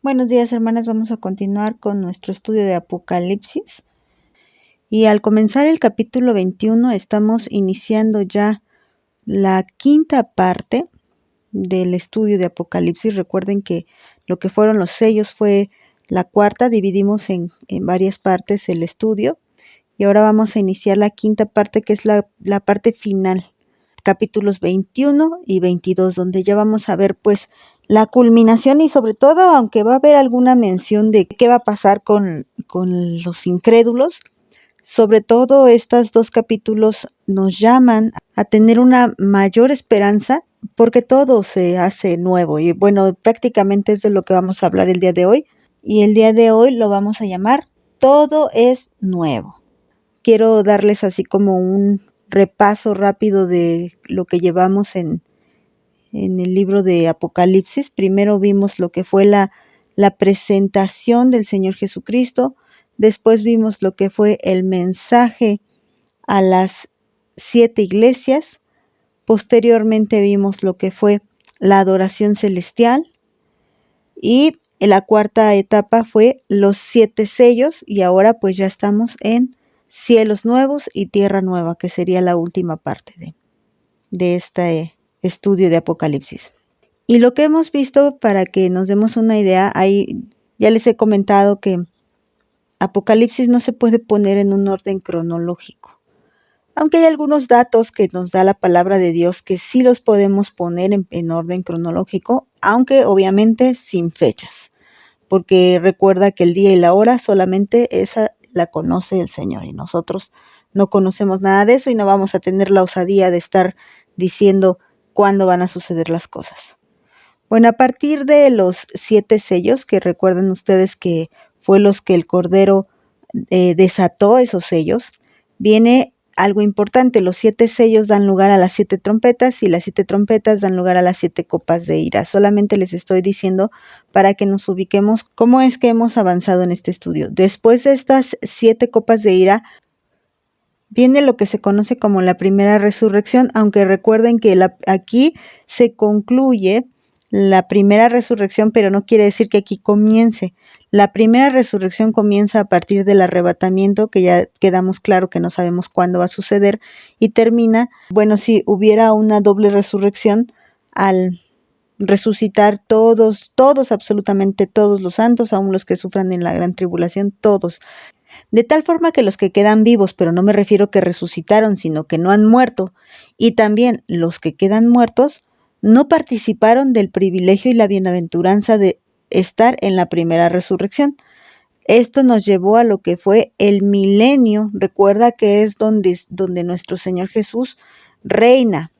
Buenos días, hermanas. Vamos a continuar con nuestro estudio de Apocalipsis. Y al comenzar el capítulo 21, estamos iniciando ya la quinta parte del estudio de Apocalipsis. Recuerden que lo que fueron los sellos fue la cuarta. Dividimos en varias partes el estudio. Y ahora vamos a iniciar la quinta parte, que es la parte final. Capítulos 21 y 22, donde ya vamos a ver pues la culminación y sobre todo, aunque va a haber alguna mención de qué va a pasar con los incrédulos, sobre todo estos dos capítulos nos llaman a tener una mayor esperanza porque todo se hace nuevo y bueno, prácticamente es de lo que vamos a hablar el día de hoy y el día de hoy lo vamos a llamar Todo es nuevo. Quiero darles así como un repaso rápido de lo que llevamos en el libro de Apocalipsis. Primero vimos lo que fue la presentación del Señor Jesucristo, después vimos lo que fue el mensaje a las 7 iglesias, posteriormente vimos lo que fue la adoración celestial y la cuarta etapa fue los 7 sellos y ahora pues ya estamos en cielos nuevos y tierra nueva, que sería la última parte de este estudio de Apocalipsis. Y lo que hemos visto, para que nos demos una idea, ahí ya les he comentado que Apocalipsis no se puede poner en un orden cronológico. Aunque hay algunos datos que nos da la palabra de Dios que sí los podemos poner en orden cronológico, aunque obviamente sin fechas. Porque recuerda que el día y la hora solamente esa la conoce el Señor y nosotros no conocemos nada de eso y no vamos a tener la osadía de estar diciendo cuándo van a suceder las cosas. Bueno, a partir de los 7 sellos, que recuerden ustedes que fue los que el Cordero desató esos sellos, viene algo importante. Los 7 sellos dan lugar a las 7 trompetas y las 7 trompetas dan lugar a las 7 copas de ira. Solamente les estoy diciendo para que nos ubiquemos cómo es que hemos avanzado en este estudio. Después de estas 7 copas de ira, viene lo que se conoce como la primera resurrección, aunque recuerden que aquí se concluye la primera resurrección, pero no quiere decir que aquí comience. La primera resurrección comienza a partir del arrebatamiento, que ya quedamos claro que no sabemos cuándo va a suceder, y termina, bueno, si hubiera una doble resurrección, al resucitar todos, absolutamente todos los santos, aun los que sufran en la gran tribulación, todos. De tal forma que los que quedan vivos, pero no me refiero que resucitaron, sino que no han muerto, y también los que quedan muertos, no participaron del privilegio y la bienaventuranza de estar en la primera resurrección. Esto nos llevó a lo que fue el milenio. Recuerda que es donde nuestro Señor Jesús reina.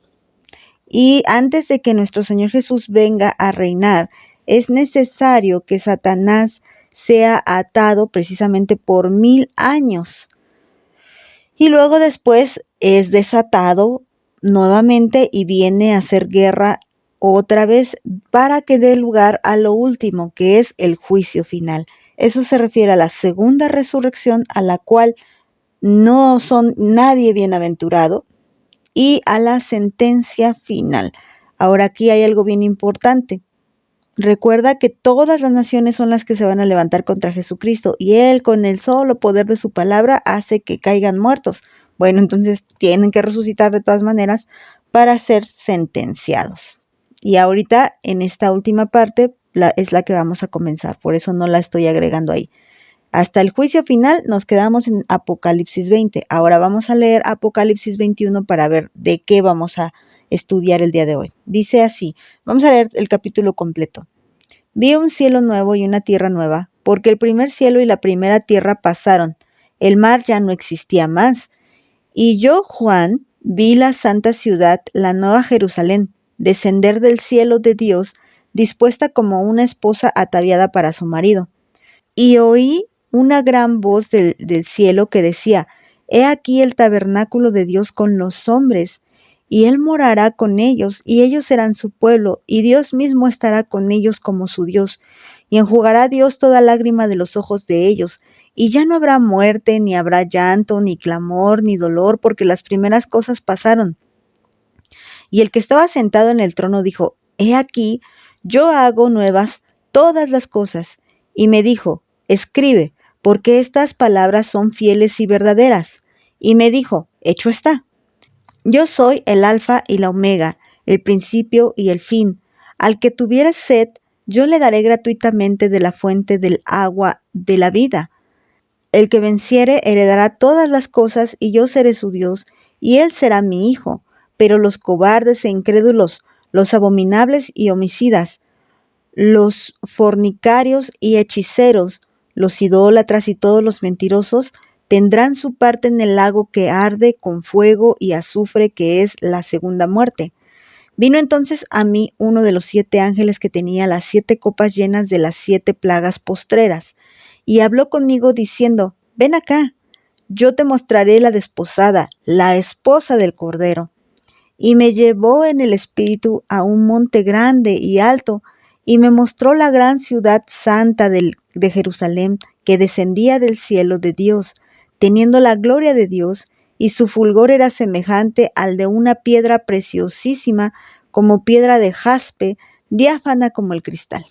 Y antes de que nuestro Señor Jesús venga a reinar, es necesario que Satanás sea atado precisamente por 1000 años. Y luego después es desatado nuevamente y viene a hacer guerra otra vez para que dé lugar a lo último, que es el juicio final. Eso se refiere a la segunda resurrección, a la cual no son nadie bienaventurado, y a la sentencia final. Ahora aquí hay algo bien importante. Recuerda que todas las naciones son las que se van a levantar contra Jesucristo y Él con el solo poder de su palabra hace que caigan muertos. Bueno, entonces tienen que resucitar de todas maneras para ser sentenciados. Y ahorita en esta última parte es la que vamos a comenzar, por eso no la estoy agregando ahí. Hasta el juicio final nos quedamos en Apocalipsis 20. Ahora vamos a leer Apocalipsis 21 para ver de qué vamos a estudiar el día de hoy. Dice así, vamos a leer el capítulo completo. Vi un cielo nuevo y una tierra nueva, porque el primer cielo y la primera tierra pasaron. El mar ya no existía más. Y yo, Juan, vi la santa ciudad, la nueva Jerusalén, descender del cielo de Dios, dispuesta como una esposa ataviada para su marido. Y oí una gran voz del cielo que decía, He aquí el tabernáculo de Dios con los hombres, y Él morará con ellos, y ellos serán su pueblo, y Dios mismo estará con ellos como su Dios, y enjugará Dios toda lágrima de los ojos de ellos, y ya no habrá muerte, ni habrá llanto, ni clamor, ni dolor, porque las primeras cosas pasaron. Y el que estaba sentado en el trono dijo, He aquí, yo hago nuevas todas las cosas. Y me dijo, escribe, porque estas palabras son fieles y verdaderas. Y me dijo, hecho está. Yo soy el Alfa y la Omega, el principio y el fin. Al que tuviere sed, yo le daré gratuitamente de la fuente del agua de la vida. El que venciere heredará todas las cosas, y yo seré su Dios, y él será mi hijo. Pero los cobardes e incrédulos, los abominables y homicidas, los fornicarios y hechiceros, los idólatras y todos los mentirosos, tendrán su parte en el lago que arde con fuego y azufre, que es la segunda muerte. Vino entonces a mí uno de los 7 ángeles que tenía las 7 copas llenas de las 7 plagas postreras, y habló conmigo diciendo, ven acá, yo te mostraré la desposada, la esposa del Cordero. Y me llevó en el espíritu a un monte grande y alto, y me mostró la gran ciudad santa de Jerusalén, que descendía del cielo de Dios, teniendo la gloria de Dios, y su fulgor era semejante al de una piedra preciosísima, como piedra de jaspe, diáfana como el cristal.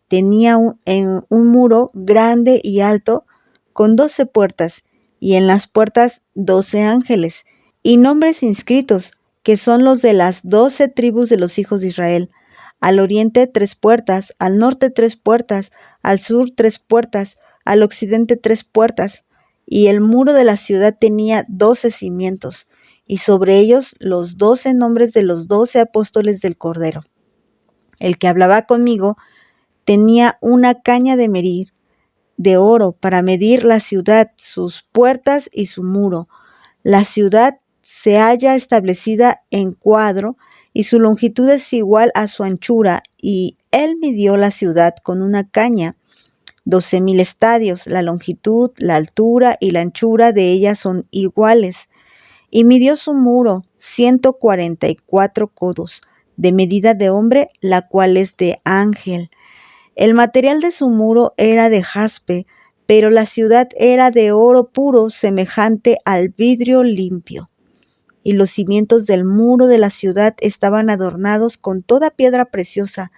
Tenía un muro grande y alto, con 12 puertas, y en las puertas 12 ángeles, y nombres inscritos, que son los de las 12 tribus de los hijos de Israel. Al oriente 3 puertas, al norte 3 puertas, al sur 3 puertas, al occidente 3 puertas. Y el muro de la ciudad tenía 12 cimientos, y sobre ellos los 12 nombres de los 12 apóstoles del Cordero. El que hablaba conmigo tenía una caña de medir de oro para medir la ciudad, sus puertas y su muro. La ciudad se halla establecida en cuadro, y su longitud es igual a su anchura, y él midió la ciudad con una caña, 12,000 estadios. La longitud, la altura y la anchura de ella son iguales. Y midió su muro 144 codos, de medida de hombre, la cual es de ángel. El material de su muro era de jaspe, pero la ciudad era de oro puro, semejante al vidrio limpio. Y los cimientos del muro de la ciudad estaban adornados con toda piedra preciosa.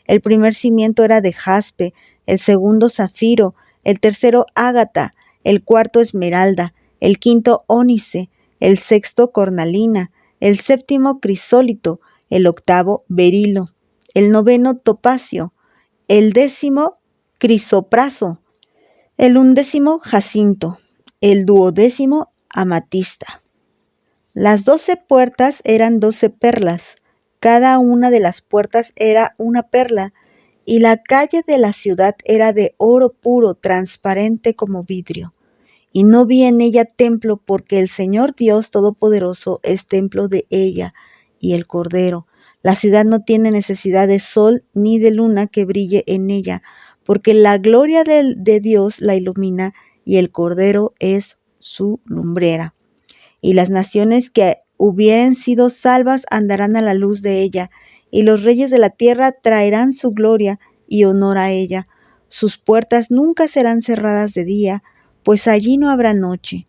El primer cimiento era de jaspe, el segundo zafiro, el tercero ágata, el cuarto esmeralda, el quinto ónice, el sexto cornalina, el séptimo crisólito, el octavo berilo, el noveno topacio, el 10º crisopraso, el 11º jacinto, el 12º amatista. Las 12 puertas eran 12 perlas, cada una de las puertas era una perla, y la calle de la ciudad era de oro puro, transparente como vidrio. Y no vi en ella templo, porque el Señor Dios Todopoderoso es templo de ella, y el Cordero. La ciudad no tiene necesidad de sol ni de luna que brille en ella, porque la gloria de Dios la ilumina, y el Cordero es su lumbrera. Y las naciones que hubieren sido salvas andarán a la luz de ella, y los reyes de la tierra traerán su gloria y honor a ella. Sus puertas nunca serán cerradas de día, pues allí no habrá noche.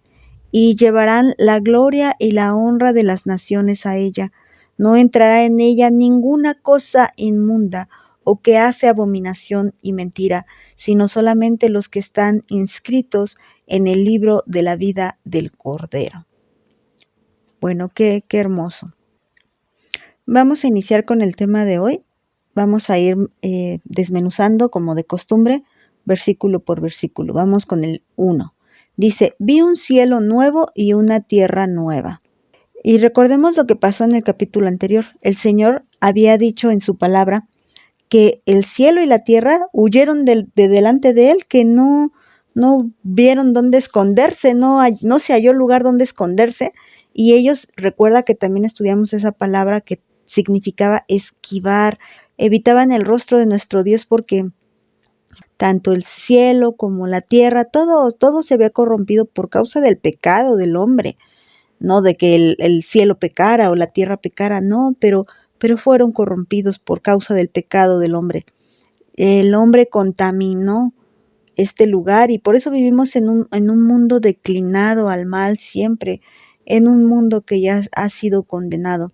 Y llevarán la gloria y la honra de las naciones a ella. No entrará en ella ninguna cosa inmunda o que hace abominación y mentira, sino solamente los que están inscritos en el libro de la vida del Cordero. Bueno, qué hermoso. Vamos a iniciar con el tema de hoy. Vamos a ir desmenuzando como de costumbre, versículo por versículo. Vamos con el 1. Dice, vi un cielo nuevo y una tierra nueva. Y recordemos lo que pasó en el capítulo anterior. El Señor había dicho en su palabra que el cielo y la tierra huyeron de delante de Él, que no vieron dónde esconderse, no se halló lugar donde esconderse. Y ellos, recuerda que también estudiamos esa palabra que significaba esquivar, evitaban el rostro de nuestro Dios porque tanto el cielo como la tierra, todo se había corrompido por causa del pecado del hombre. No de que el cielo pecara o la tierra pecara, no, pero fueron corrompidos por causa del pecado del hombre. El hombre contaminó este lugar y por eso vivimos en un mundo declinado al mal siempre, en un mundo que ya ha sido condenado.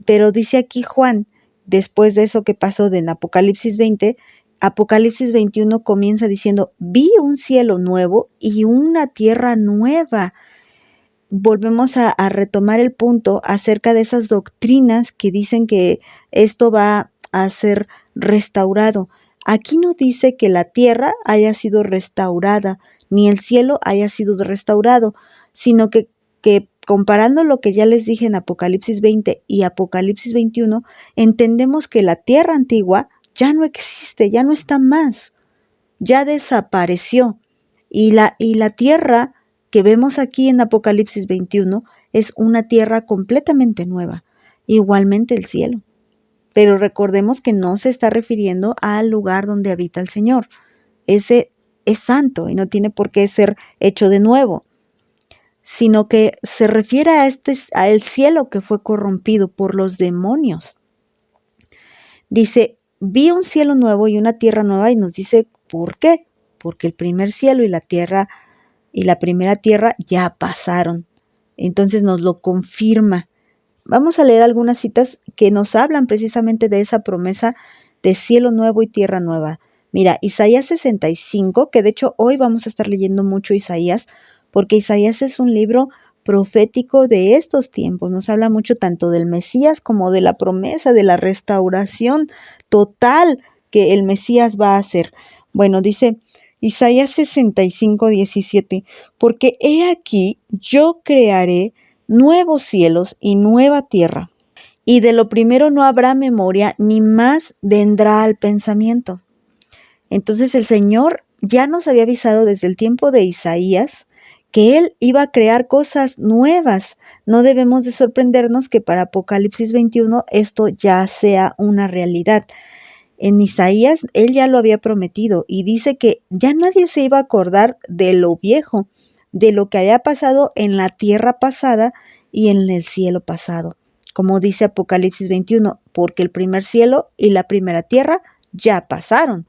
Pero dice aquí Juan después de eso que pasó en Apocalipsis 20, Apocalipsis 21 comienza diciendo, vi un cielo nuevo y una tierra nueva. Volvemos a retomar el punto acerca de esas doctrinas que dicen que esto va a ser restaurado. Aquí no dice que la tierra haya sido restaurada, ni el cielo haya sido restaurado, sino que comparando lo que ya les dije en Apocalipsis 20 y Apocalipsis 21, entendemos que la tierra antigua ya no existe, ya no está más, ya desapareció. Y la tierra que vemos aquí en Apocalipsis 21 es una tierra completamente nueva, igualmente el cielo. Pero recordemos que no se está refiriendo al lugar donde habita el Señor. Ese es santo y no tiene por qué ser hecho de nuevo, sino que se refiere a el cielo que fue corrompido por los demonios. Dice, vi un cielo nuevo y una tierra nueva, y nos dice, ¿por qué? Porque el primer cielo y la tierra y la primera tierra ya pasaron. Entonces nos lo confirma. Vamos a leer algunas citas que nos hablan precisamente de esa promesa de cielo nuevo y tierra nueva. Mira, Isaías 65, que de hecho hoy vamos a estar leyendo mucho Isaías, porque Isaías es un libro profético de estos tiempos. Nos habla mucho tanto del Mesías como de la promesa de la restauración total que el Mesías va a hacer. Bueno, dice Isaías 65, 17, porque he aquí yo crearé nuevos cielos y nueva tierra, y de lo primero no habrá memoria, ni más vendrá al pensamiento. Entonces el Señor ya nos había avisado desde el tiempo de Isaías que Él iba a crear cosas nuevas. No debemos de sorprendernos que para Apocalipsis 21 esto ya sea una realidad. En Isaías Él ya lo había prometido y dice que ya nadie se iba a acordar de lo viejo, de lo que había pasado en la tierra pasada y en el cielo pasado. Como dice Apocalipsis 21, porque el primer cielo y la primera tierra ya pasaron.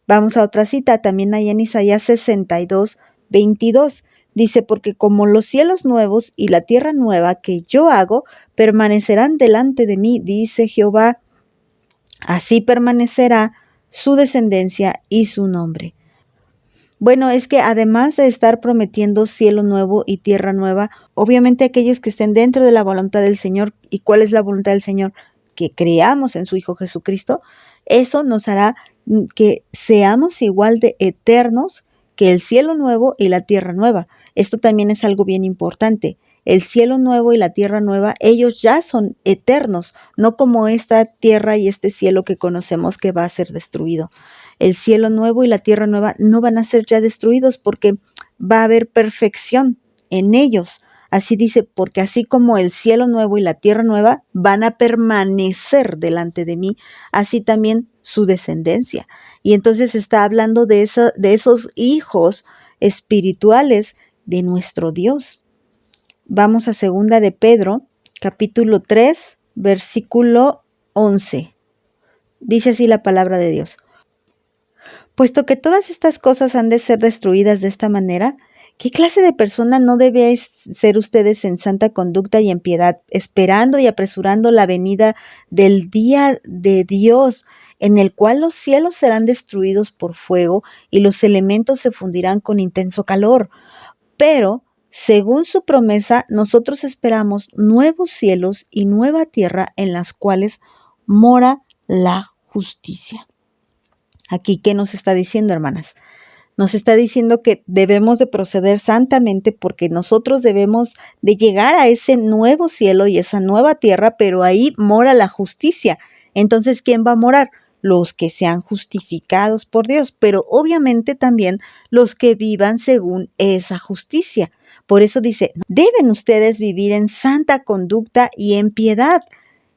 Vamos a otra cita, también hay en Isaías 62, 22. Dice, porque como los cielos nuevos y la tierra nueva que yo hago permanecerán delante de mí, dice Jehová, así permanecerá su descendencia y su nombre. Bueno, es que además de estar prometiendo cielo nuevo y tierra nueva, obviamente aquellos que estén dentro de la voluntad del Señor, ¿y cuál es la voluntad del Señor? Que creamos en su Hijo Jesucristo, eso nos hará que seamos igual de eternos que el cielo nuevo y la tierra nueva. Esto también es algo bien importante. El cielo nuevo y la tierra nueva, ellos ya son eternos, no como esta tierra y este cielo que conocemos que va a ser destruido. El cielo nuevo y la tierra nueva no van a ser ya destruidos porque va a haber perfección en ellos. Así dice, porque así como el cielo nuevo y la tierra nueva van a permanecer delante de mí, así también su descendencia. Y entonces está hablando de esos hijos espirituales de nuestro Dios. Vamos a segunda de Pedro, capítulo 3, versículo 11. Dice así la palabra de Dios. Puesto que todas estas cosas han de ser destruidas de esta manera, ¿qué clase de persona no debéis ser ustedes en santa conducta y en piedad, esperando y apresurando la venida del día de Dios, en el cual los cielos serán destruidos por fuego y los elementos se fundirán con intenso calor? Pero, según su promesa, nosotros esperamos nuevos cielos y nueva tierra en las cuales mora la justicia. Aquí, ¿qué nos está diciendo, hermanas? Nos está diciendo que debemos de proceder santamente porque nosotros debemos de llegar a ese nuevo cielo y esa nueva tierra, pero ahí mora la justicia. Entonces, ¿quién va a morar? Los que sean justificados por Dios, pero obviamente también los que vivan según esa justicia. Por eso dice, deben ustedes vivir en santa conducta y en piedad.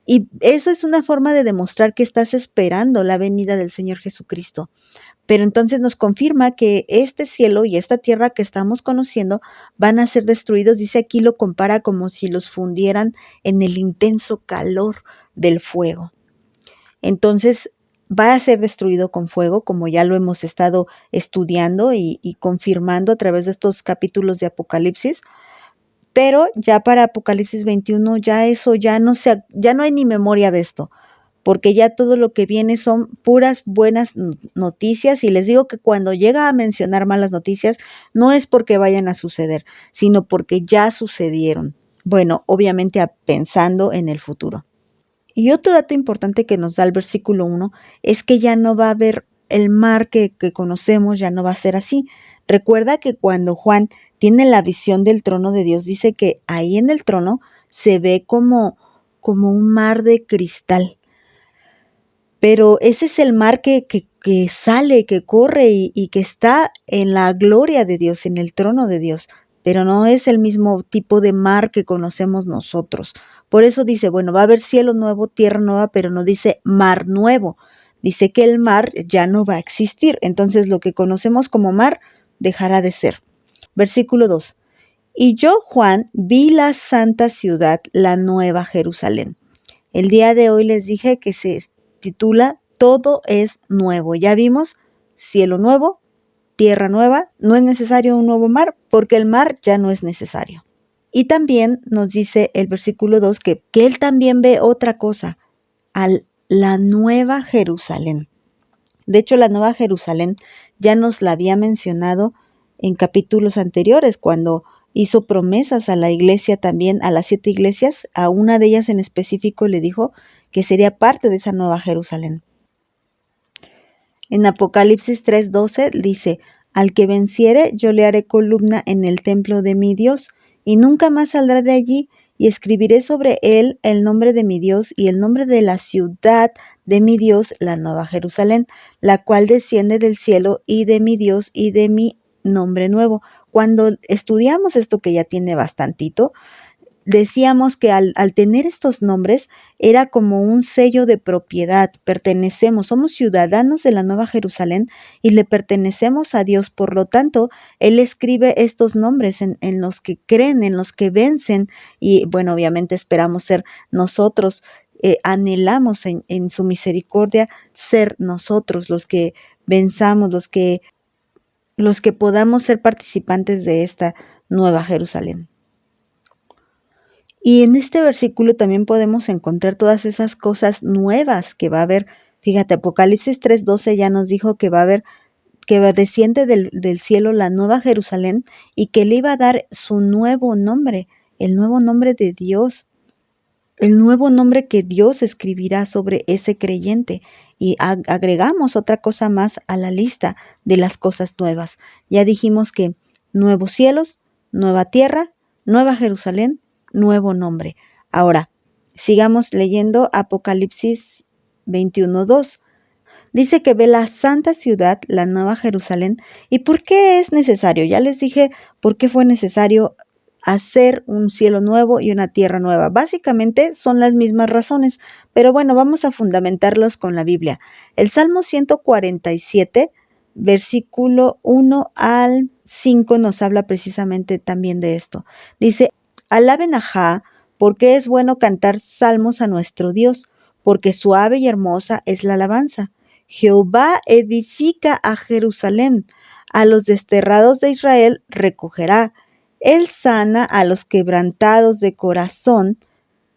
Y esa es una forma de demostrar que estás esperando la venida del Señor Jesucristo. Pero entonces nos confirma que este cielo y esta tierra que estamos conociendo van a ser destruidos. Dice aquí, lo compara como si los fundieran en el intenso calor del fuego. Entonces va a ser destruido con fuego, como ya lo hemos estado estudiando y confirmando a través de estos capítulos de Apocalipsis. Pero ya para Apocalipsis 21 ya no hay ni memoria de esto. porque ya todo lo que viene son puras buenas noticias, y les digo que cuando llega a mencionar malas noticias no es porque vayan a suceder, sino porque ya sucedieron. Bueno, obviamente pensando en el futuro. Y otro dato importante que nos da el versículo 1 es que ya no va a haber el mar que conocemos, ya no va a ser así. Recuerda que cuando Juan tiene la visión del trono de Dios, dice que ahí en el trono se ve como un mar de cristal. Pero ese es el mar que sale, que corre y que está en la gloria de Dios, en el trono de Dios. Pero no es el mismo tipo de mar que conocemos nosotros. Por eso dice, bueno, va a haber cielo nuevo, tierra nueva, pero no dice mar nuevo. Dice que el mar ya no va a existir. Entonces lo que conocemos como mar dejará de ser. Versículo 2. Y yo, Juan, vi la santa ciudad, la nueva Jerusalén. El día de hoy les dije que se titula Todo es nuevo. Ya vimos cielo nuevo, tierra nueva. No es necesario un nuevo mar porque el mar ya no es necesario. Y también nos dice el versículo 2 que él también ve otra cosa, la nueva Jerusalén. De hecho, la nueva Jerusalén ya nos la había mencionado en capítulos anteriores, cuando hizo promesas a la iglesia también, a las 7 iglesias. A una de ellas en específico le dijo que sería parte de esa nueva Jerusalén. En Apocalipsis 3:12 dice, al que venciere yo le haré columna en el templo de mi Dios, y nunca más saldrá de allí, y escribiré sobre él el nombre de mi Dios y el nombre de la ciudad de mi Dios, la nueva Jerusalén, la cual desciende del cielo, y de mi Dios y de mi nombre nuevo. Cuando estudiamos esto, que ya tiene bastantito, decíamos que al tener estos nombres era como un sello de propiedad. Pertenecemos, somos ciudadanos de la Nueva Jerusalén y le pertenecemos a Dios. Por lo tanto, Él escribe estos nombres en los que creen, en los que vencen, y bueno, obviamente esperamos ser nosotros, anhelamos en su misericordia ser nosotros los que venzamos, los que podamos ser participantes de esta Nueva Jerusalén. Y en este versículo también podemos encontrar todas esas cosas nuevas que va a haber. Fíjate, Apocalipsis 3:12 ya nos dijo que va a haber, que desciende del cielo la nueva Jerusalén, y que le iba a dar su nuevo nombre, el nuevo nombre de Dios, el nuevo nombre que Dios escribirá sobre ese creyente. Y agregamos otra cosa más a la lista de las cosas nuevas. Ya dijimos que nuevos cielos, nueva tierra, nueva Jerusalén, nuevo nombre. Ahora, sigamos leyendo Apocalipsis 21:2. Dice que ve la santa ciudad, la nueva Jerusalén. ¿Y por qué es necesario? Ya les dije por qué fue necesario hacer un cielo nuevo y una tierra nueva. Básicamente son las mismas razones, pero bueno, vamos a fundamentarlos con la Biblia. El Salmo 147, versículo 1 al 5 nos habla precisamente también de esto. Dice, alaben a Jah, porque es bueno cantar salmos a nuestro Dios, porque suave y hermosa es la alabanza. Jehová edifica a Jerusalén, a los desterrados de Israel recogerá. Él sana a los quebrantados de corazón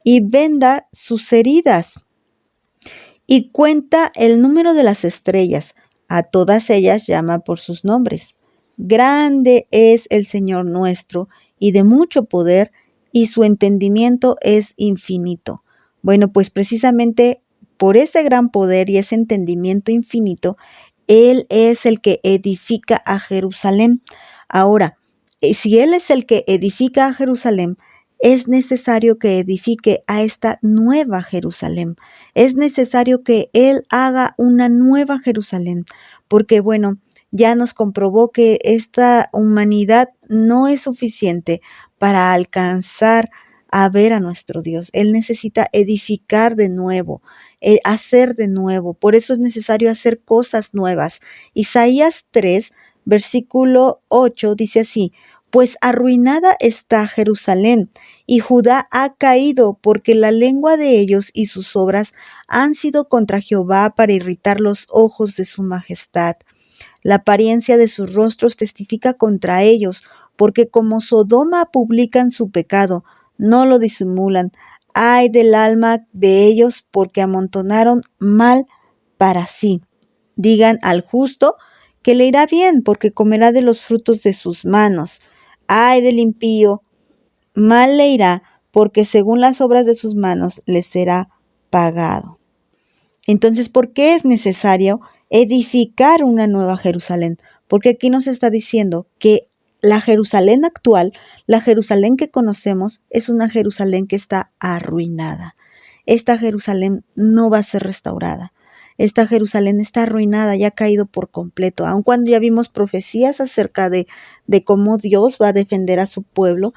y venda sus heridas. Y cuenta el número de las estrellas, a todas ellas llama por sus nombres. Grande es el Señor nuestro, y de mucho poder, y su entendimiento es infinito. Bueno, pues precisamente por ese gran poder y ese entendimiento infinito, Él es el que edifica a Jerusalén. Ahora, si Él es el que edifica a Jerusalén, es necesario que edifique a esta nueva Jerusalén. Es necesario que Él haga una nueva Jerusalén, porque bueno, ya nos comprobó que esta humanidad no es suficiente para alcanzar a ver a nuestro Dios. Él necesita edificar de nuevo, hacer de nuevo. Por eso es necesario hacer cosas nuevas. Isaías 3, versículo 8 dice así, pues arruinada está Jerusalén, y Judá ha caído, porque la lengua de ellos y sus obras han sido contra Jehová para irritar los ojos de su majestad. La apariencia de sus rostros testifica contra ellos, porque como Sodoma publican su pecado, no lo disimulan, Ay del alma de ellos, porque amontonaron mal para sí. Digan al justo que le irá bien, porque comerá de los frutos de sus manos. Ay del impío, mal le irá, porque según las obras de sus manos le será pagado. Entonces, ¿por qué es necesario edificar una nueva Jerusalén? Porque aquí nos está diciendo que la Jerusalén actual, la Jerusalén que conocemos, es una Jerusalén que está arruinada. Esta Jerusalén no va a ser restaurada. Esta Jerusalén está arruinada, ya ha caído por completo. Aun cuando ya vimos profecías acerca de cómo Dios va a defender a su pueblo,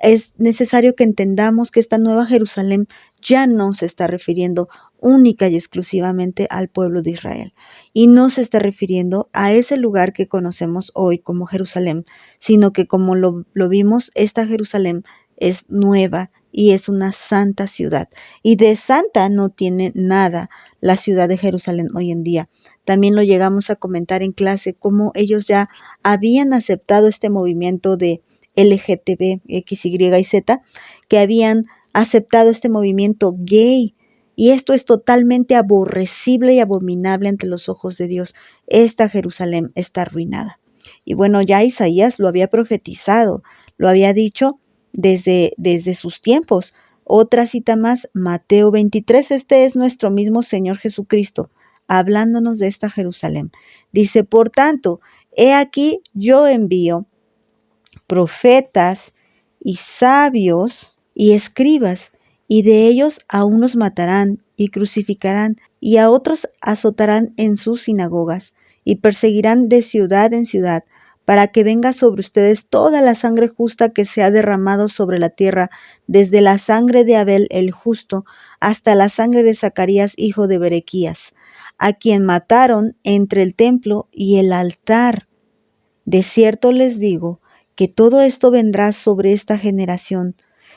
es necesario que entendamos que esta nueva Jerusalén ya no se está refiriendo única y exclusivamente al pueblo de Israel. Y no se está refiriendo a ese lugar que conocemos hoy como Jerusalén, sino que como lo vimos, esta Jerusalén es nueva y es una santa ciudad. Y de santa no tiene nada la ciudad de Jerusalén hoy en día. También lo llegamos a comentar en clase, cómo ellos ya habían aceptado este movimiento de LGTB, X, Y y Z, que habían aceptado este movimiento gay. Y esto es totalmente aborrecible y abominable ante los ojos de Dios. Esta Jerusalén está arruinada. Y bueno, ya Isaías lo había profetizado, lo había dicho desde sus tiempos. Otra cita más, Mateo 23, este es nuestro mismo Señor Jesucristo, hablándonos de esta Jerusalén. Dice, por tanto, he aquí yo envío profetas y sabios y escribas, y de ellos a unos matarán y crucificarán, y a otros azotarán en sus sinagogas, y perseguirán de ciudad en ciudad, para que venga sobre ustedes toda la sangre justa que se ha derramado sobre la tierra, desde la sangre de Abel el justo, hasta la sangre de Zacarías hijo de Berequías, a quien mataron entre el templo y el altar. De cierto les digo, que todo esto vendrá sobre esta generación.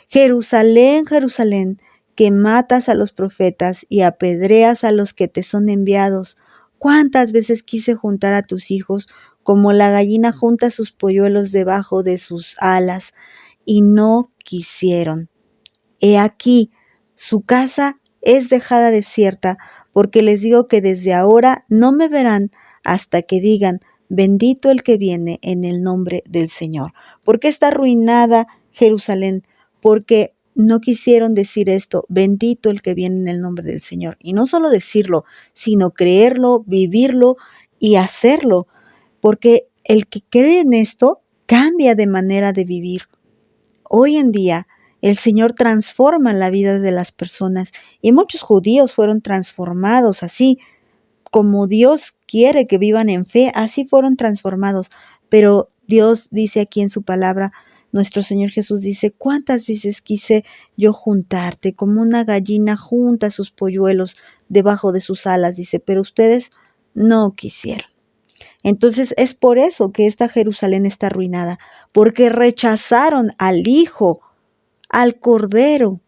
Jerusalén, Jerusalén, que matas a los profetas y apedreas a los que te son enviados. ¿Cuántas veces quise juntar a tus hijos como la gallina junta sus polluelos debajo de sus alas, y no quisieron? He aquí, su casa es dejada desierta, porque les digo que desde ahora no me verán hasta que digan, bendito el que viene en el nombre del Señor. ¿Por qué está arruinada Jerusalén? Porque no quisieron decir esto, bendito el que viene en el nombre del Señor. Y no solo decirlo, sino creerlo, vivirlo y hacerlo. Porque el que cree en esto cambia de manera de vivir. Hoy en día, el Señor transforma la vida de las personas y muchos judíos fueron transformados así. Como Dios quiere que vivan en fe, así fueron transformados. Pero Dios dice aquí en su palabra, nuestro Señor Jesús dice, ¿cuántas veces quise yo juntarte como una gallina junta sus polluelos debajo de sus alas? Dice, pero ustedes no quisieron. Entonces es por eso que esta Jerusalén está arruinada, porque rechazaron al Hijo, al Cordero,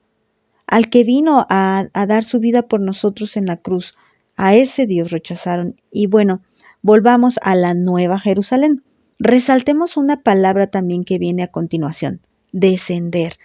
al que vino a dar su vida por nosotros en la cruz. A ese Dios rechazaron. Y bueno, volvamos a la Nueva Jerusalén. Resaltemos una palabra también que viene a continuación, descender.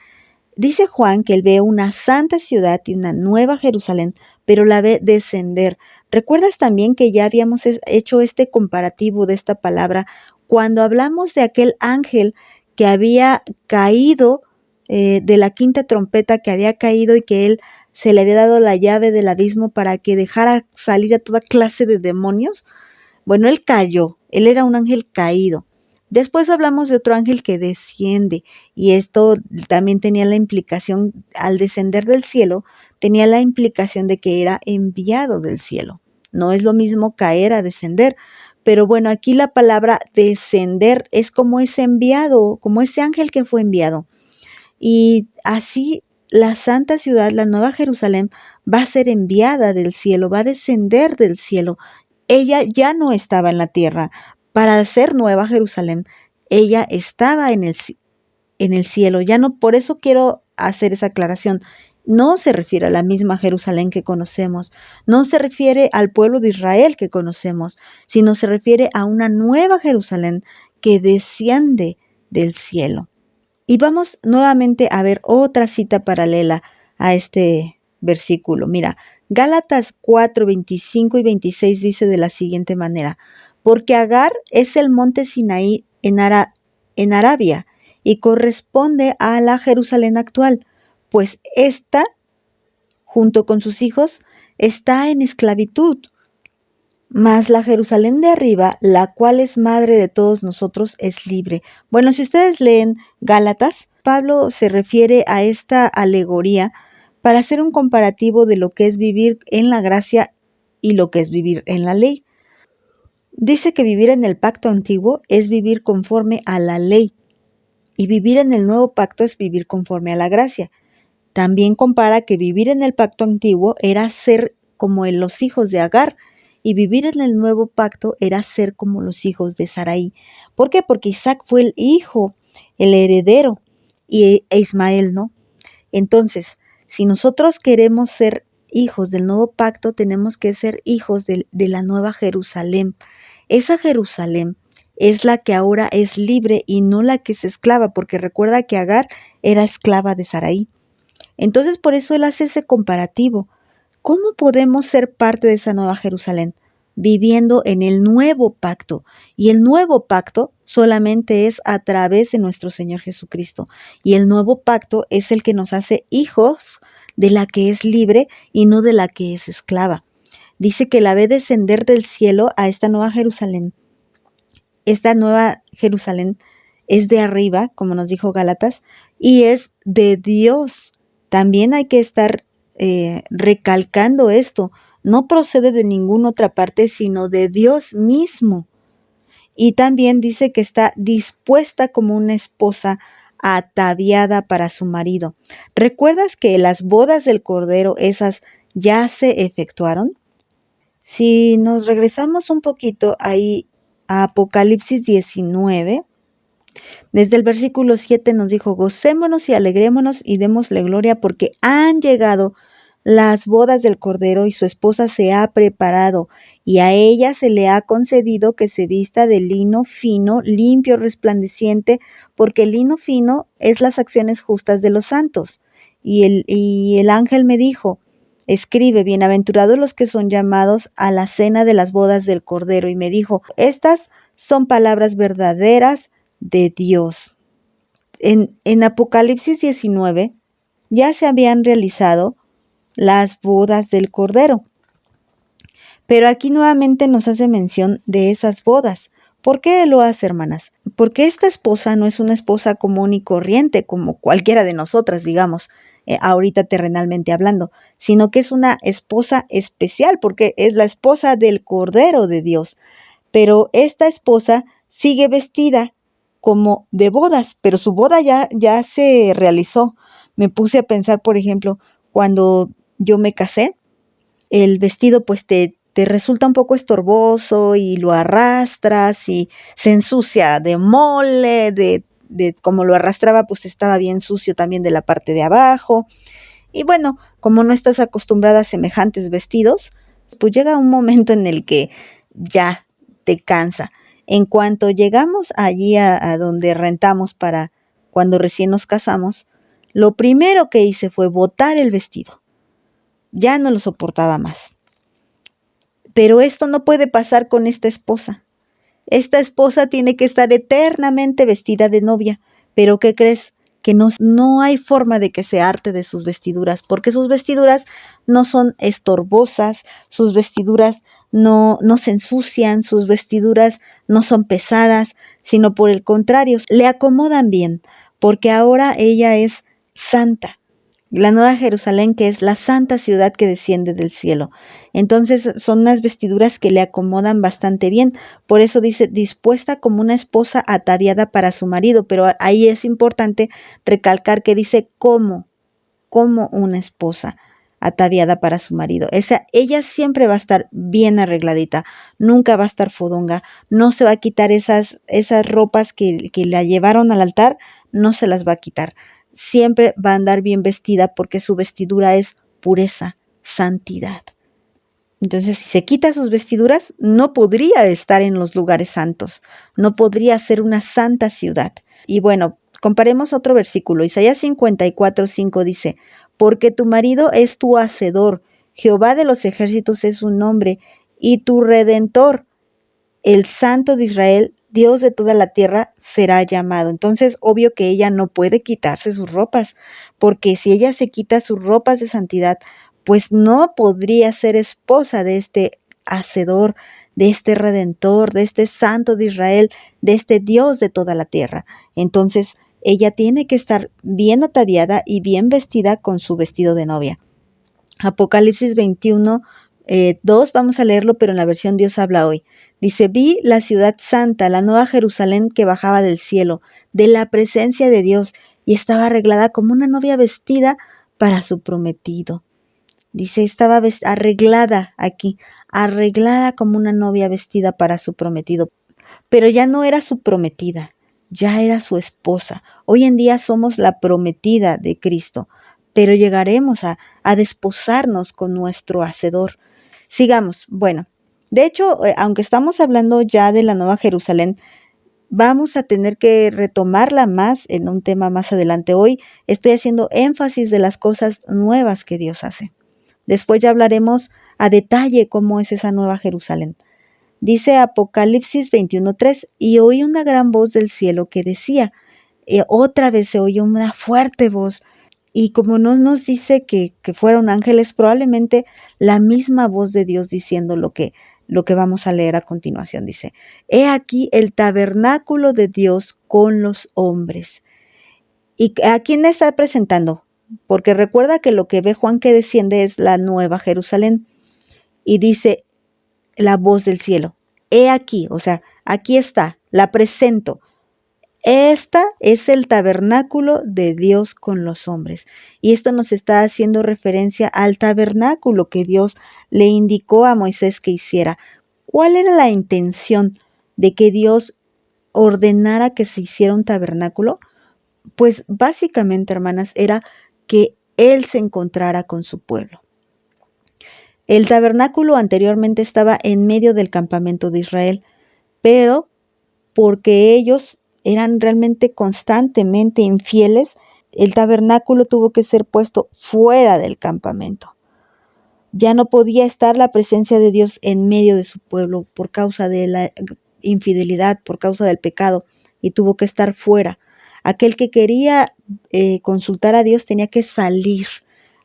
Dice Juan que él ve una santa ciudad y una nueva Jerusalén, pero la ve descender. ¿Recuerdas también que ya habíamos hecho este comparativo de esta palabra cuando hablamos de aquel ángel que había caído, de la quinta trompeta que había caído y que él se le había dado la llave del abismo para que dejara salir a toda clase de demonios? Bueno, él cayó, él era un ángel caído. Después hablamos de otro ángel que desciende, y esto también tenía la implicación, al descender del cielo, tenía la implicación de que era enviado del cielo. No es lo mismo caer a descender, pero bueno, aquí la palabra descender es como ese enviado, como ese ángel que fue enviado. Y así la santa ciudad, la nueva Jerusalén, va a ser enviada del cielo, va a descender del cielo. Ella ya no estaba en la tierra. Para ser nueva Jerusalén, ella estaba en el cielo. Ya no, por eso quiero hacer esa aclaración. No se refiere a la misma Jerusalén que conocemos, no se refiere al pueblo de Israel que conocemos, sino se refiere a una nueva Jerusalén que desciende del cielo. Y vamos nuevamente a ver otra cita paralela a este versículo. Mira, Gálatas 4, 25 y 26 dice de la siguiente manera: porque Agar es el monte Sinaí en Arabia y corresponde a la Jerusalén actual, pues ésta, junto con sus hijos, está en esclavitud. Mas la Jerusalén de arriba, la cual es madre de todos nosotros, es libre. Bueno, si ustedes leen Gálatas, Pablo se refiere a esta alegoría para hacer un comparativo de lo que es vivir en la gracia y lo que es vivir en la ley. Dice que vivir en el pacto antiguo es vivir conforme a la ley y vivir en el nuevo pacto es vivir conforme a la gracia. También compara que vivir en el pacto antiguo era ser como los hijos de Agar y vivir en el nuevo pacto era ser como los hijos de Sarai. ¿Por qué? Porque Isaac fue el hijo, el heredero, y Ismael no. Entonces, si nosotros queremos ser hijos del nuevo pacto, tenemos que ser hijos de la nueva Jerusalén. Esa Jerusalén es la que ahora es libre y no la que es esclava, porque recuerda que Agar era esclava de Sarai. Entonces, por eso él hace ese comparativo. ¿Cómo podemos ser parte de esa nueva Jerusalén? Viviendo en el nuevo pacto. Y el nuevo pacto solamente es a través de nuestro Señor Jesucristo. Y el nuevo pacto es el que nos hace hijos de la que es libre y no de la que es esclava. Dice que la ve descender del cielo a esta nueva Jerusalén. Esta nueva Jerusalén es de arriba, como nos dijo Gálatas, y es de Dios. También hay que estar recalcando esto. No procede de ninguna otra parte, sino de Dios mismo. Y también dice que está dispuesta como una esposa ataviada para su marido. ¿Recuerdas que las bodas del Cordero, esas ya se efectuaron? Si nos regresamos un poquito ahí a Apocalipsis 19, desde el versículo 7 nos dijo: gocémonos y alegrémonos y démosle gloria porque han llegado las bodas del Cordero y su esposa se ha preparado y a ella se le ha concedido que se vista de lino fino, limpio, resplandeciente, porque el lino fino es las acciones justas de los santos. Y el ángel me dijo: escribe, bienaventurados los que son llamados a la cena de las bodas del Cordero. Y me dijo: estas son palabras verdaderas de Dios. En Apocalipsis 19 ya se habían realizado las bodas del Cordero. Pero aquí nuevamente nos hace mención de esas bodas. ¿Por qué lo hace, hermanas? Porque esta esposa no es una esposa común y corriente como cualquiera de nosotras, digamos, ahorita terrenalmente hablando, sino que es una esposa especial porque es la esposa del Cordero de Dios. Pero esta esposa sigue vestida como de bodas, pero su boda ya se realizó. Me puse a pensar, por ejemplo, cuando yo me casé, el vestido pues te resulta un poco estorboso y lo arrastras y se ensucia de mole, de como lo arrastraba pues estaba bien sucio también de la parte de abajo. Y bueno, como no estás acostumbrada a semejantes vestidos, pues llega un momento en el que ya te cansa. En cuanto llegamos allí a donde rentamos para cuando recién nos casamos, lo primero que hice fue botar el vestido. Ya no lo soportaba más. Pero esto no puede pasar con esta esposa. Esta esposa tiene que estar eternamente vestida de novia. Pero ¿qué crees? Que no hay forma de que se harte de sus vestiduras, porque sus vestiduras no son estorbosas, sus vestiduras no se ensucian, sus vestiduras no son pesadas, sino por el contrario, le acomodan bien, porque ahora ella es santa. La Nueva Jerusalén, que es la santa ciudad que desciende del cielo. Entonces son unas vestiduras que le acomodan bastante bien. Por eso dice, dispuesta como una esposa ataviada para su marido. Pero ahí es importante recalcar que dice como una esposa ataviada para su marido. Ella siempre va a estar bien arregladita, nunca va a estar fodonga, no se va a quitar esas ropas que la llevaron al altar, no se las va a quitar. Siempre va a andar bien vestida porque su vestidura es pureza, santidad. Entonces, si se quita sus vestiduras, no podría estar en los lugares santos, no podría ser una santa ciudad. Y bueno, comparemos otro versículo. Isaías 54:5 dice: porque tu marido es tu hacedor, Jehová de los ejércitos es su nombre, y tu redentor, el Santo de Israel, Dios de toda la tierra, será llamado. Entonces, obvio que ella no puede quitarse sus ropas, porque si ella se quita sus ropas de santidad, pues no podría ser esposa de este hacedor, de este redentor, de este Santo de Israel, de este Dios de toda la tierra. Entonces, ella tiene que estar bien ataviada y bien vestida con su vestido de novia. Apocalipsis 21, 2, vamos a leerlo, pero en la versión Dios habla hoy. Dice, vi la ciudad santa, la nueva Jerusalén que bajaba del cielo, de la presencia de Dios, y estaba arreglada como una novia vestida para su prometido. Dice, estaba arreglada aquí, arreglada como una novia vestida para su prometido. Pero ya no era su prometida, ya era su esposa. Hoy en día somos la prometida de Cristo, pero llegaremos a desposarnos con nuestro hacedor. Sigamos. Bueno, de hecho, aunque estamos hablando ya de la Nueva Jerusalén, vamos a tener que retomarla más en un tema más adelante. Hoy estoy haciendo énfasis de las cosas nuevas que Dios hace. Después ya hablaremos a detalle cómo es esa Nueva Jerusalén. Dice Apocalipsis 21:3, y oí una gran voz del cielo que decía, otra vez se oyó una fuerte voz, y como no nos dice que fueron ángeles, probablemente la misma voz de Dios diciendo lo que vamos a leer a continuación. Dice, he aquí el tabernáculo de Dios con los hombres. ¿Y a quién está presentando? Porque recuerda que lo que ve Juan que desciende es la Nueva Jerusalén. Y dice la voz del cielo, he aquí, o sea, aquí está, la presento. Esta es el tabernáculo de Dios con los hombres. Y esto nos está haciendo referencia al tabernáculo que Dios le indicó a Moisés que hiciera. ¿Cuál era la intención de que Dios ordenara que se hiciera un tabernáculo? Pues básicamente, hermanas, era que Él se encontrara con su pueblo. El tabernáculo anteriormente estaba en medio del campamento de Israel, pero porque ellos eran realmente constantemente infieles, el tabernáculo tuvo que ser puesto fuera del campamento. Ya no podía estar la presencia de Dios en medio de su pueblo por causa de la infidelidad, por causa del pecado, y tuvo que estar fuera. Aquel que quería consultar a Dios tenía que salir.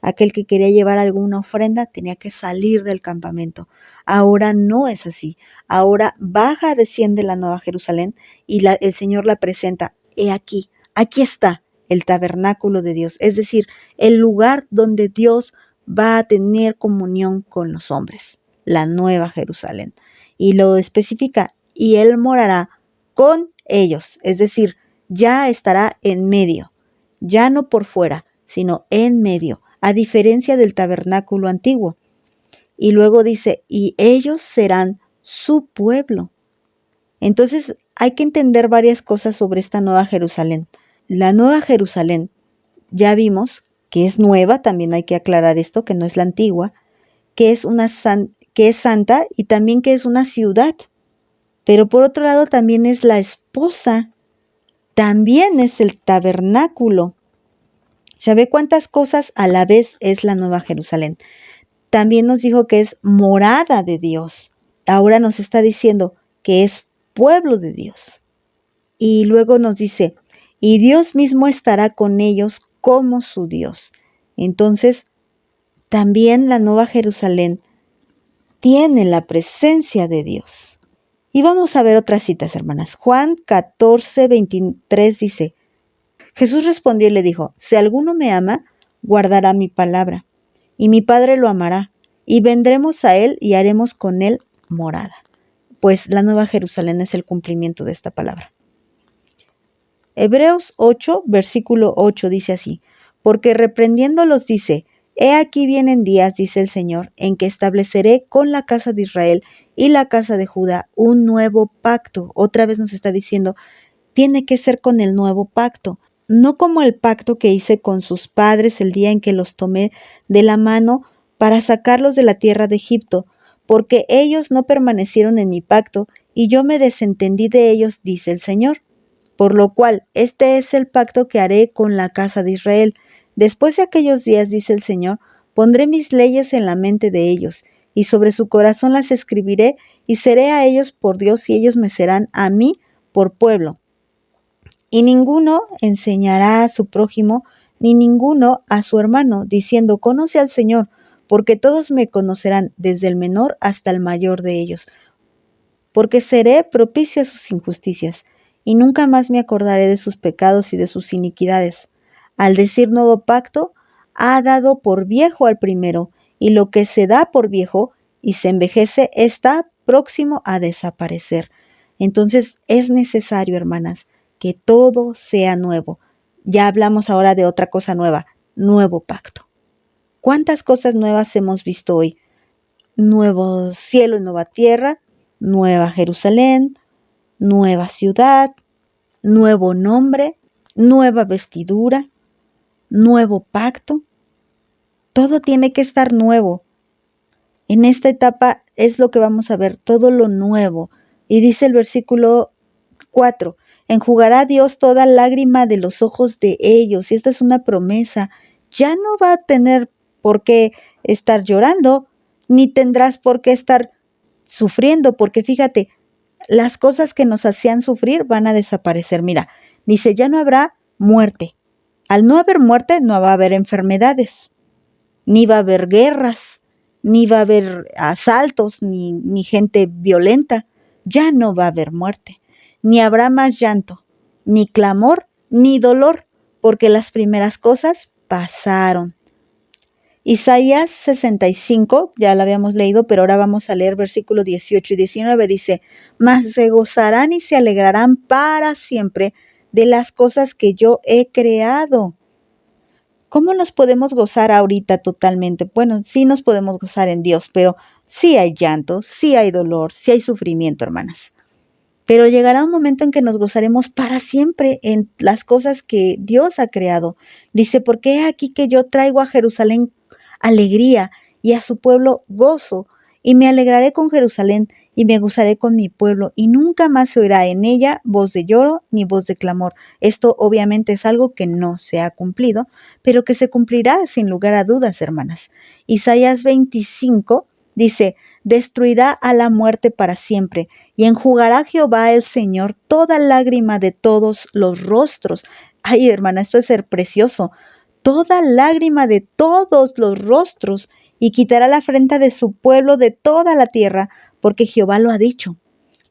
Aquel que quería llevar alguna ofrenda tenía que salir del campamento. Ahora no es así. Ahora baja, desciende la Nueva Jerusalén y el Señor la presenta. He aquí, aquí está el tabernáculo de Dios, es decir, el lugar donde Dios va a tener comunión con los hombres, la Nueva Jerusalén. Y lo especifica, y Él morará con ellos, es decir, ya estará en medio, ya no por fuera, sino en medio, a diferencia del tabernáculo antiguo. Y luego dice, y ellos serán su pueblo. Entonces hay que entender varias cosas sobre esta Nueva Jerusalén. La Nueva Jerusalén, ya vimos que es nueva, también hay que aclarar esto, que no es la antigua, que es santa y también que es una ciudad. Pero por otro lado también es la esposa, también es el tabernáculo. ¿Sabe cuántas cosas a la vez es la Nueva Jerusalén? También nos dijo que es morada de Dios. Ahora nos está diciendo que es pueblo de Dios. Y luego nos dice, y Dios mismo estará con ellos como su Dios. Entonces, también la Nueva Jerusalén tiene la presencia de Dios. Y vamos a ver otras citas, hermanas. Juan 14:23 dice, Jesús respondió y le dijo, si alguno me ama, guardará mi palabra, y mi Padre lo amará, y vendremos a él y haremos con él morada. Pues la Nueva Jerusalén es el cumplimiento de esta palabra. Hebreos 8, versículo 8 dice así, porque reprendiéndolos dice, he aquí vienen días, dice el Señor, en que estableceré con la casa de Israel y la casa de Judá un nuevo pacto. Otra vez nos está diciendo, tiene que ser con el nuevo pacto, no como el pacto que hice con sus padres el día en que los tomé de la mano para sacarlos de la tierra de Egipto, porque ellos no permanecieron en mi pacto y yo me desentendí de ellos, dice el Señor. Por lo cual, este es el pacto que haré con la casa de Israel. Después de aquellos días, dice el Señor, pondré mis leyes en la mente de ellos, y sobre su corazón las escribiré, y seré a ellos por Dios, y ellos me serán a mí por pueblo. Y ninguno enseñará a su prójimo, ni ninguno a su hermano, diciendo, conoce al Señor, porque todos me conocerán, desde el menor hasta el mayor de ellos, porque seré propicio a sus injusticias, y nunca más me acordaré de sus pecados y de sus iniquidades. Al decir nuevo pacto, ha dado por viejo al primero, y lo que se da por viejo y se envejece está próximo a desaparecer. Entonces es necesario, hermanas, que todo sea nuevo. Ya hablamos ahora de otra cosa nueva, nuevo pacto. ¿Cuántas cosas nuevas hemos visto hoy? Nuevo cielo y nueva tierra, nueva Jerusalén, nueva ciudad, nuevo nombre, nueva vestidura, nuevo pacto. Todo tiene que estar nuevo. En esta etapa es lo que vamos a ver, todo lo nuevo. Y dice el versículo 4, enjugará Dios toda lágrima de los ojos de ellos. Y esta es una promesa. Ya no va a tener por qué estar llorando, ni tendrás por qué estar sufriendo, porque fíjate, las cosas que nos hacían sufrir van a desaparecer. Mira, dice, ya no habrá muerte. Al no haber muerte, no va a haber enfermedades, ni va a haber guerras, ni va a haber asaltos, ni gente violenta. Ya no va a haber muerte, ni habrá más llanto, ni clamor, ni dolor, porque las primeras cosas pasaron. Isaías 65, ya lo habíamos leído, pero ahora vamos a leer versículos 18 y 19, dice, mas se gozarán y se alegrarán para siempre de las cosas que yo he creado. ¿Cómo nos podemos gozar ahorita totalmente? Bueno, sí nos podemos gozar en Dios, pero sí hay llanto, sí hay dolor, sí hay sufrimiento, hermanas. Pero llegará un momento en que nos gozaremos para siempre en las cosas que Dios ha creado. Dice, porque he aquí que yo traigo a Jerusalén alegría y a su pueblo gozo, y me alegraré con Jerusalén y me gozaré con mi pueblo, y nunca más se oirá en ella voz de lloro ni voz de clamor. Esto obviamente es algo que no se ha cumplido, pero que se cumplirá sin lugar a dudas, hermanas. Isaías 25 dice, destruirá a la muerte para siempre, y enjugará Jehová el Señor toda lágrima de todos los rostros. Ay, hermana, esto es ser precioso. Toda lágrima de todos los rostros, y quitará la afrenta de su pueblo de toda la tierra, porque Jehová lo ha dicho.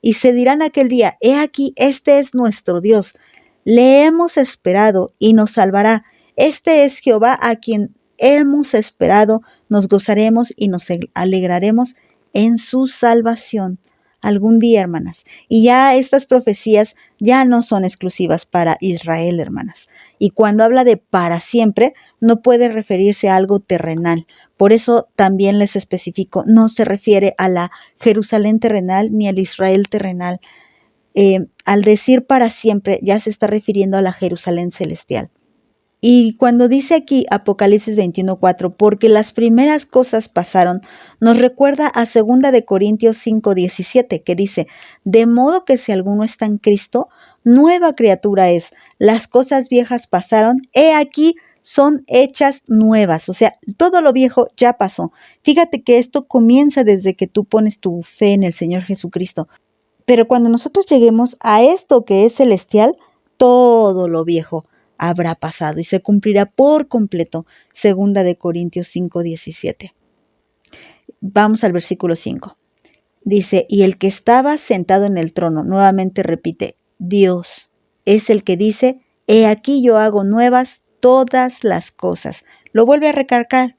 Y se dirán aquel día, he aquí, este es nuestro Dios, le hemos esperado y nos salvará. Este es Jehová a quien hemos esperado, nos gozaremos y nos alegraremos en su salvación. Algún día, hermanas. Y ya estas profecías ya no son exclusivas para Israel, hermanas. Y cuando habla de para siempre, no puede referirse a algo terrenal. Por eso también les especifico, no se refiere a la Jerusalén terrenal ni al Israel terrenal. Al decir para siempre, ya se está refiriendo a la Jerusalén celestial. Y cuando dice aquí Apocalipsis 21:4, porque las primeras cosas pasaron, nos recuerda a 2 de Corintios 5:17, que dice, de modo que si alguno está en Cristo, nueva criatura es, las cosas viejas pasaron, he aquí son hechas nuevas. O sea, todo lo viejo ya pasó. Fíjate que esto comienza desde que tú pones tu fe en el Señor Jesucristo. Pero cuando nosotros lleguemos a esto que es celestial, todo lo viejo habrá pasado y se cumplirá por completo. 2 de Corintios 5:17. Vamos al versículo 5. Dice, y el que estaba sentado en el trono, nuevamente repite, Dios es el que dice, he aquí yo hago nuevas todas las cosas. Lo vuelve a recalcar,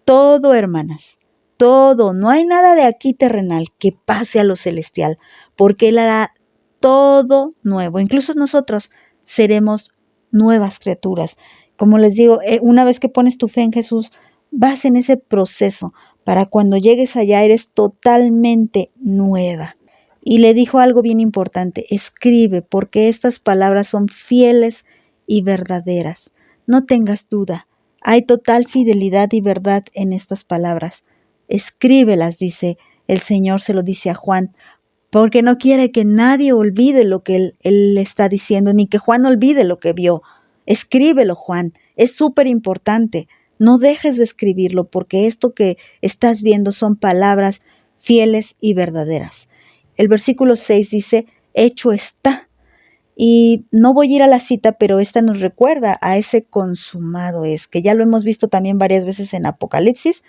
todo, hermanas, todo, no hay nada de aquí terrenal que pase a lo celestial, porque Él hará todo nuevo. Incluso nosotros seremos nuevas criaturas. Como les digo, una vez que pones tu fe en Jesús, vas en ese proceso. Para cuando llegues allá eres totalmente nueva. Y le dijo algo bien importante, escribe, porque estas palabras son fieles y verdaderas. No tengas duda, hay total fidelidad y verdad en estas palabras. Escríbelas, dice el Señor, se lo dice a Juan, porque no quiere que nadie olvide lo que él está diciendo, ni que Juan olvide lo que vio. Escríbelo, Juan, es súper importante. No dejes de escribirlo porque esto que estás viendo son palabras fieles y verdaderas. El versículo 6 dice, hecho está. Y no voy a ir a la cita, pero esta nos recuerda a ese consumado es, que ya lo hemos visto también varias veces en Apocalipsis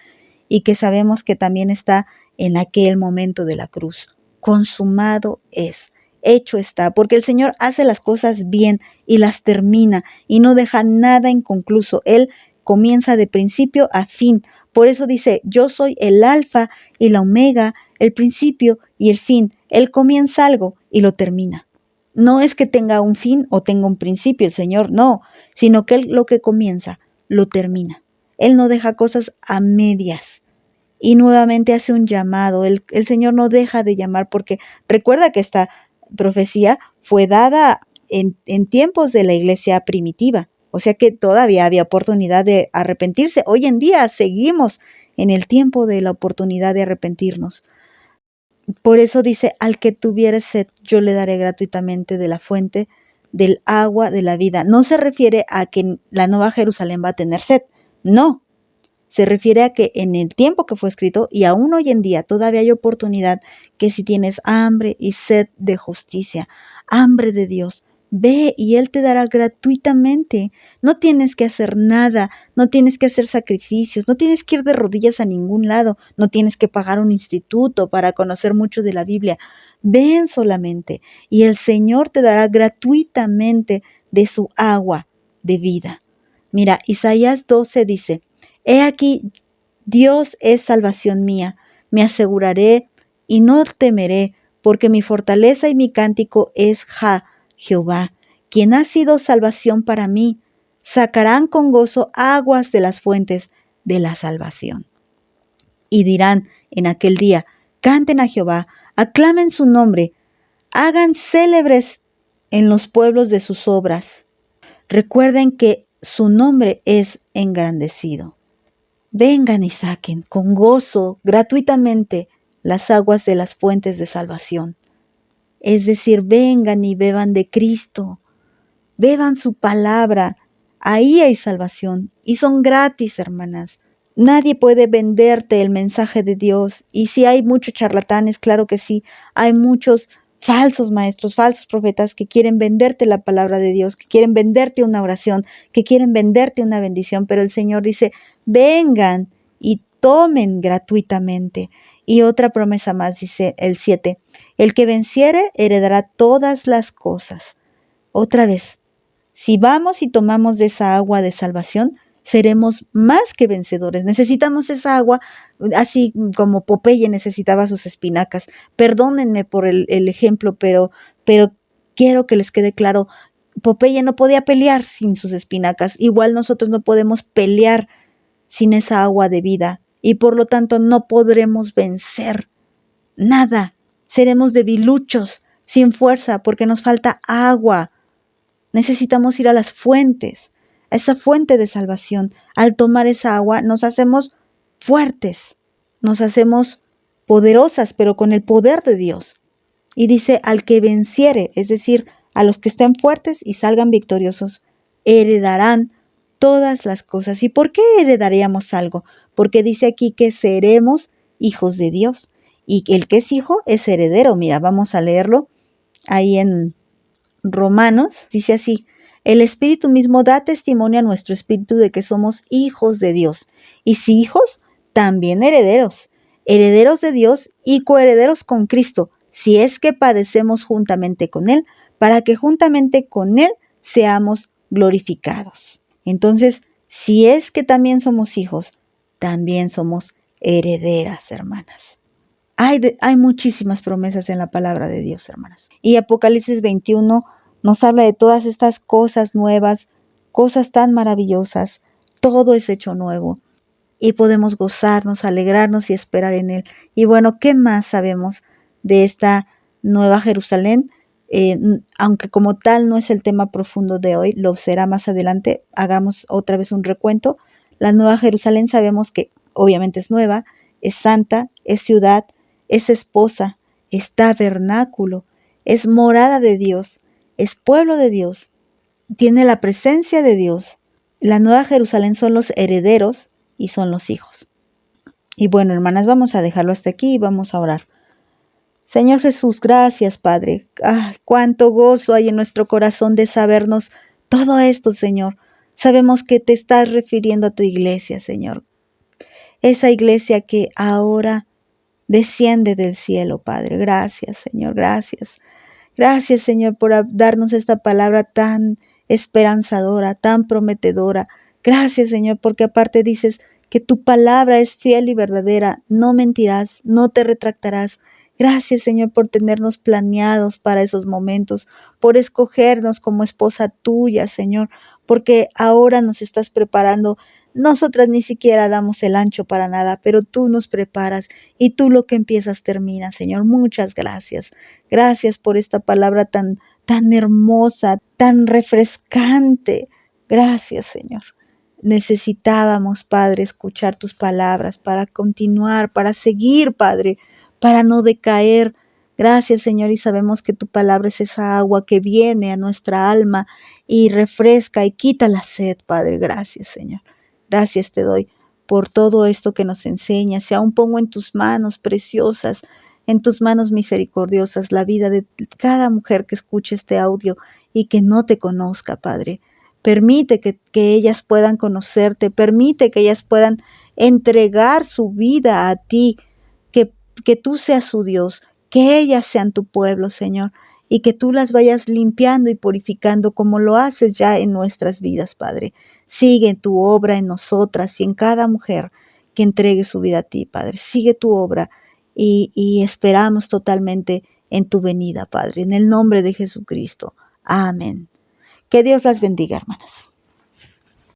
y que sabemos que también está en aquel momento de la cruz. Consumado es, hecho está, porque el Señor hace las cosas bien y las termina y no deja nada inconcluso. Él comienza de principio a fin. Por eso dice, yo soy el alfa y la omega, el principio y el fin. Él comienza algo y lo termina. No es que tenga un fin o tenga un principio el Señor, no, sino que Él lo que comienza, lo termina. Él no deja cosas a medias. Y nuevamente hace un llamado. El Señor no deja de llamar porque recuerda que esta profecía fue dada en tiempos de la iglesia primitiva. O sea que todavía había oportunidad de arrepentirse. Hoy en día seguimos en el tiempo de la oportunidad de arrepentirnos. Por eso dice, al que tuviere sed, yo le daré gratuitamente de la fuente del agua de la vida. No se refiere a que la Nueva Jerusalén va a tener sed. No, se refiere a que en el tiempo que fue escrito y aún hoy en día todavía hay oportunidad que si tienes hambre y sed de justicia, hambre de Dios, ve y Él te dará gratuitamente. No tienes que hacer nada, no tienes que hacer sacrificios, no tienes que ir de rodillas a ningún lado, no tienes que pagar un instituto para conocer mucho de la Biblia. Ven solamente y el Señor te dará gratuitamente de su agua de vida. Mira, Isaías 12 dice, he aquí, Dios es salvación mía, me aseguraré y no temeré, porque mi fortaleza y mi cántico es Jehová, quien ha sido salvación para mí. Sacarán con gozo aguas de las fuentes de la salvación. Y dirán en aquel día, canten a Jehová, aclamen su nombre, hagan célebres en los pueblos de sus obras. Recuerden que su nombre es engrandecido. Vengan y saquen con gozo gratuitamente las aguas de las fuentes de salvación. Es decir, vengan y beban de Cristo, beban su palabra. Ahí hay salvación y son gratis, hermanas. Nadie puede venderte el mensaje de Dios. Y si hay muchos charlatanes, claro que sí, hay muchos falsos maestros, falsos profetas que quieren venderte la palabra de Dios, que quieren venderte una oración, que quieren venderte una bendición, pero el Señor dice, vengan y tomen gratuitamente. Y otra promesa más, dice el 7, el que venciere heredará todas las cosas. Otra vez, si vamos y tomamos de esa agua de salvación, seremos más que vencedores. Necesitamos esa agua, así como Popeye necesitaba sus espinacas. Perdónenme por el ejemplo, pero quiero que les quede claro, Popeye no podía pelear sin sus espinacas. Igual nosotros no podemos pelear sin esa agua de vida y por lo tanto no podremos vencer nada. Seremos debiluchos, sin fuerza, porque nos falta agua. Necesitamos ir a las fuentes, a esa fuente de salvación. Al tomar esa agua nos hacemos fuertes, nos hacemos poderosas, pero con el poder de Dios. Y dice, al que venciere, es decir, a los que estén fuertes y salgan victoriosos, heredarán todas las cosas. ¿Y por qué heredaríamos algo? Porque dice aquí que seremos hijos de Dios. Y el que es hijo es heredero. Mira, vamos a leerlo ahí en Romanos, dice así, el Espíritu mismo da testimonio a nuestro espíritu de que somos hijos de Dios. Y si hijos, también herederos, herederos de Dios y coherederos con Cristo, si es que padecemos juntamente con Él, para que juntamente con Él seamos glorificados. Entonces, si es que también somos hijos, también somos herederas, hermanas. Hay muchísimas promesas en la palabra de Dios, hermanas. Y Apocalipsis 21 nos habla de todas estas cosas nuevas, cosas tan maravillosas. Todo es hecho nuevo. Y podemos gozarnos, alegrarnos y esperar en Él. Y bueno, ¿qué más sabemos de esta nueva Jerusalén? Aunque como tal no es el tema profundo de hoy, lo será más adelante. Hagamos otra vez un recuento. La nueva Jerusalén sabemos que obviamente es nueva, es santa, es ciudad, es esposa, es tabernáculo, es morada de Dios, es pueblo de Dios, tiene la presencia de Dios. La Nueva Jerusalén son los herederos y son los hijos. Y bueno, hermanas, vamos a dejarlo hasta aquí y vamos a orar. Señor Jesús, gracias, Padre. Cuánto gozo hay en nuestro corazón de sabernos todo esto, Señor. Sabemos que te estás refiriendo a tu iglesia, Señor. Esa iglesia que ahora desciende del cielo, Padre. Gracias, Señor, gracias. Gracias, Señor, por darnos esta palabra tan esperanzadora, tan prometedora. Gracias, Señor, porque aparte dices que tu palabra es fiel y verdadera. No mentirás, no te retractarás. Gracias, Señor, por tenernos planeados para esos momentos, por escogernos como esposa tuya, Señor, porque ahora nos estás preparando. Nosotras ni siquiera damos el ancho para nada, pero tú nos preparas y tú lo que empiezas terminas, Señor. Muchas gracias. Gracias por esta palabra tan hermosa, tan refrescante. Gracias, Señor. Necesitábamos, Padre, escuchar tus palabras para continuar, para seguir, Padre, para no decaer. Gracias, Señor, y sabemos que tu palabra es esa agua que viene a nuestra alma y refresca y quita la sed, Padre. Gracias, Señor. Gracias te doy por todo esto que nos enseñas. Y aún pongo en tus manos preciosas, en tus manos misericordiosas, la vida de cada mujer que escuche este audio y que no te conozca, Padre. Permite que ellas puedan conocerte, permite que ellas puedan entregar su vida a ti, que tú seas su Dios, que ellas sean tu pueblo, Señor, y que tú las vayas limpiando y purificando como lo haces ya en nuestras vidas, Padre. Sigue tu obra en nosotras y en cada mujer que entregue su vida a ti, Padre. Sigue tu obra y esperamos totalmente en tu venida, Padre, en el nombre de Jesucristo. Amén. Que Dios las bendiga, hermanas.